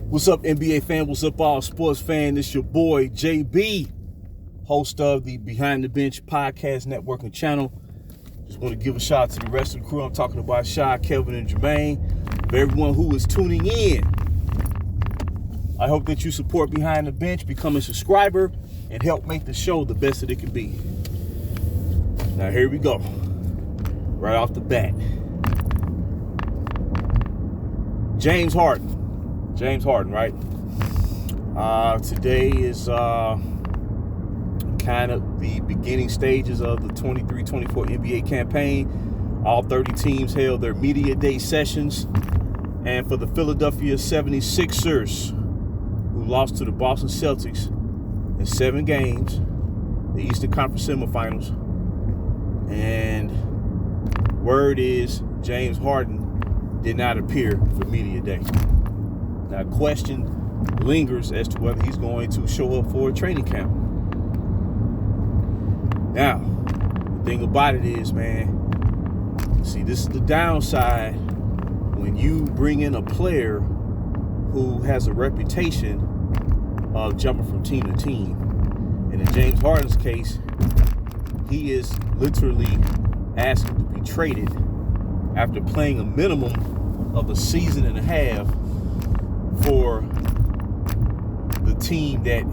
What's up, NBA fan? What's up, all sports fan? It's your boy, JB, host of the Behind the Bench podcast network and channel. Just want to give a shout out to the rest of the crew. I'm talking about Shy, Kelvin, and Jermaine. For everyone who is tuning in, I hope that you support Behind the Bench, become a subscriber, and help make the show the best that it can be. Now, here we go. Right off the bat. James Harden, right? Today is kind of the beginning stages of the 23-24 NBA campaign. All 30 teams held their media day sessions. And for the Philadelphia 76ers, who lost to the Boston Celtics in 7 games, the Eastern Conference semifinals. And word is James Harden did not appear for media day. Now, question lingers as to whether he's going to show up for a training camp. Now, the thing about it is, man, see, this is the downside when you bring in a player who has a reputation of jumping from team to team. And in James Harden's case, he is literally asking to be traded after playing a minimum of a season and a half for the team that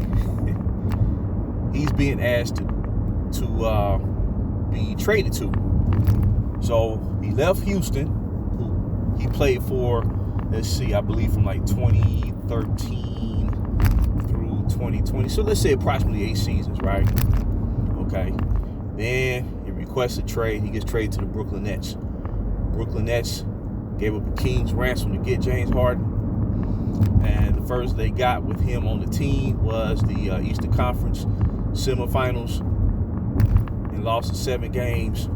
he's being asked to be traded to. So he left Houston, who he played for, I believe from like 2013 through 2020. So let's say approximately 8 seasons, right? Okay. Then he requests a trade. He gets traded to the Brooklyn Nets. Brooklyn Nets gave up a king's ransom to get James Harden. And the first they got with him on the team was the Eastern Conference semifinals, and lost in 7 games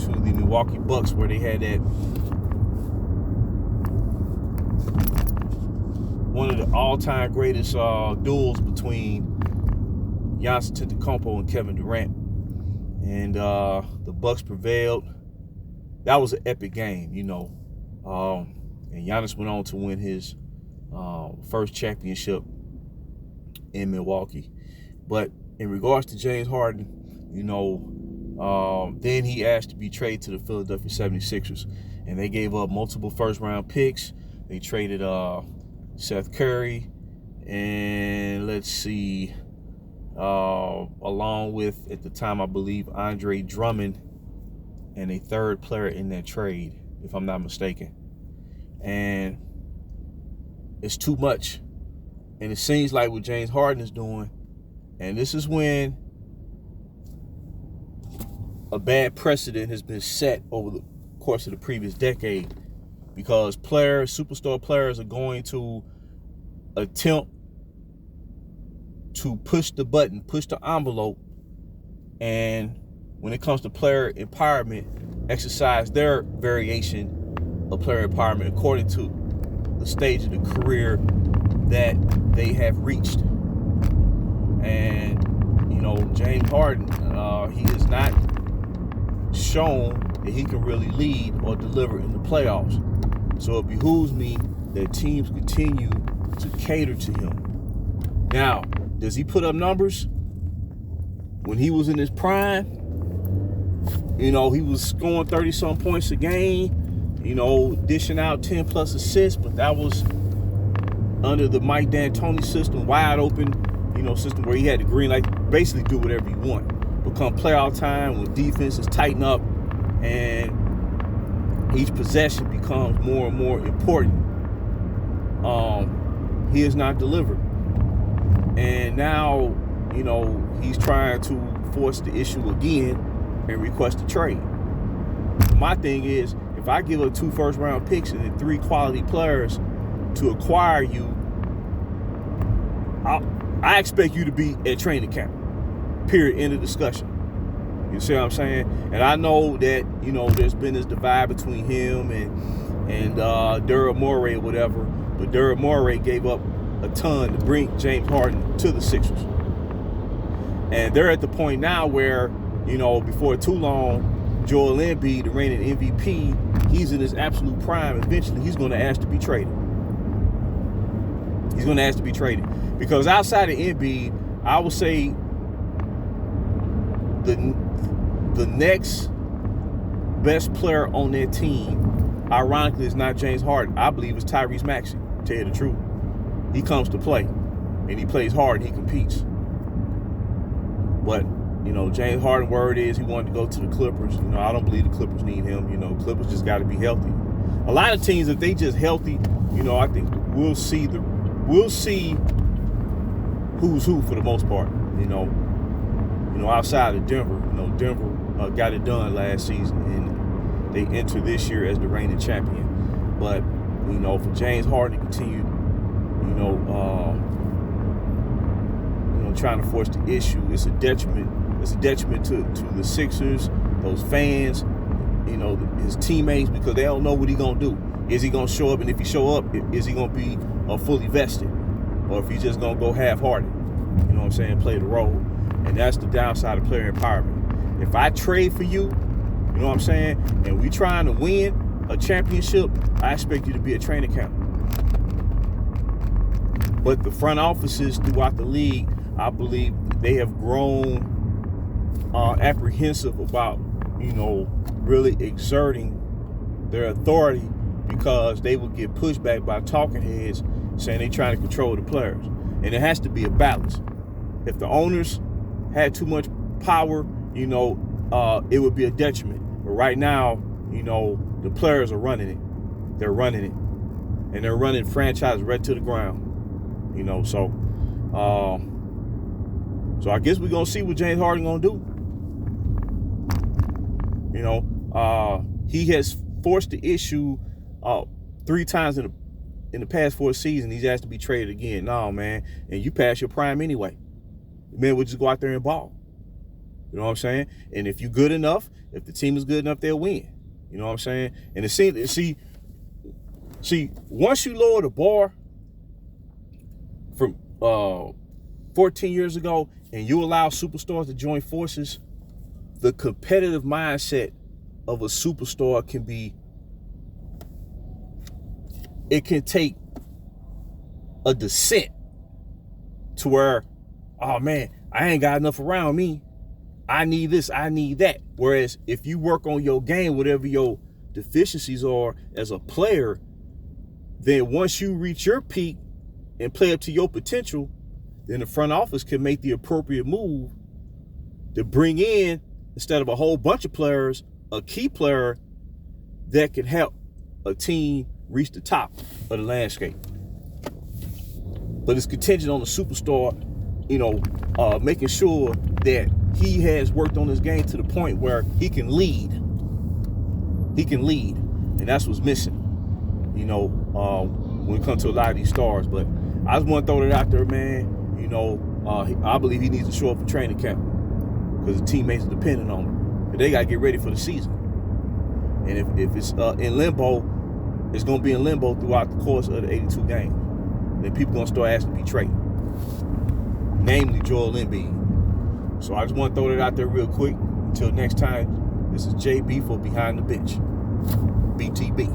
to the Milwaukee Bucks, where they had that one of the all-time greatest duels between Giannis Antetokounmpo and Kevin Durant. And the Bucks prevailed. That was an epic game, you know. And Giannis went on to win his first championship in Milwaukee. But in regards to James Harden, you know, then he asked to be traded to the Philadelphia 76ers. And they gave up multiple first-round picks. They traded Seth Curry and, let's see, along with, at the time, I believe, Andre Drummond and a third player in that trade, if I'm not mistaken. And it's too much. And it seems like what James Harden is doing, and this is when a bad precedent has been set over the course of the previous decade, because superstar players are going to attempt to push the button, push the envelope, and when it comes to player empowerment, exercise their variation of player empowerment according to the stage of the career that they have reached. And, you know, James Harden, he has not shown that he can really lead or deliver in the playoffs. So it behooves me that teams continue to cater to him. Now, does he put up numbers? When he was in his prime, you know, he was scoring 30-some points a game, you know, dishing out 10-plus assists, but that was under the Mike D'Antoni system, wide open, you know, system where he had the green light, basically do whatever you want. Become playoff time when defenses tighten up and each possession becomes more and more important. He has not delivered. And now, you know, he's trying to force the issue again and request a trade. My thing is, if I give up 2 first-round picks and then 3 quality players to acquire you, I expect you to be at training camp. Period. End of discussion. You see what I'm saying? And I know that, you know, there's been this divide between him and Daryl Morey or whatever, but Daryl Morey gave up a ton to bring James Harden to the Sixers. And they're at the point now where, you know, before too long, Joel Embiid, the reigning MVP, he's in his absolute prime. Eventually, he's going to ask to be traded. He's going to ask to be traded. Because outside of Embiid, I would say the next best player on their team, ironically, is not James Harden. I believe it's Tyrese Maxey, to tell you the truth. He comes to play, and he plays hard, and he competes. But, James Harden, word is he wanted to go to the Clippers. I don't believe the Clippers need him. Clippers just got to be healthy. A lot of teams, if they just healthy, I think we'll see who's who for the most part. Outside of Denver, Denver got it done last season, and they enter this year as the reigning champion. But for James Harden to continue, trying to force the issue, it's a detriment. It's a detriment to the Sixers, those fans, his teammates, because they don't know what he's gonna do. Is he gonna show up? And if he show up, is he gonna be fully vested, or if he's just gonna go half-hearted? Play the role. And that's the downside of player empowerment. If I trade for you, and we trying to win a championship, I expect you to be a training camp. But the front offices throughout the league, I believe they have grown apprehensive about, really exerting their authority, because they will get pushed back by talking heads saying they're trying to control the players. And it has to be a balance. If the owners had too much power, it would be a detriment. But right now, the players are running it. They're running it. And they're running franchise right to the ground. So I guess we're going to see what James Harden going to do. He has forced the issue 3 times in the past 4 seasons. He's asked to be traded again. No, man. And you passed your prime anyway. Man would just go out there and ball. You know what I'm saying? And if you're good enough, if the team is good enough, they'll win. You know what I'm saying? And see, once you lower the bar from 14 years ago, and you allow superstars to join forces, the competitive mindset of a superstar can take a descent to where, oh man, I ain't got enough around me. I need this, I need that. Whereas if you work on your game, whatever your deficiencies are as a player, then once you reach your peak and play up to your potential, then the front office can make the appropriate move to bring in, instead of a whole bunch of players, a key player that can help a team reach the top of the landscape. But it's contingent on the superstar, making sure that he has worked on his game to the point where he can lead. He can lead. And that's what's missing, when it comes to a lot of these stars. But I just want to throw that out there, man. I believe he needs to show up for training camp, because the teammates are depending on him. But they got to get ready for the season. And if it's in limbo, it's going to be in limbo throughout the course of the 82 games. Then people going to start asking to be traded, namely Joel Embiid. So I just want to throw that out there real quick. Until next time, this is JB for Behind the Bench. BTB.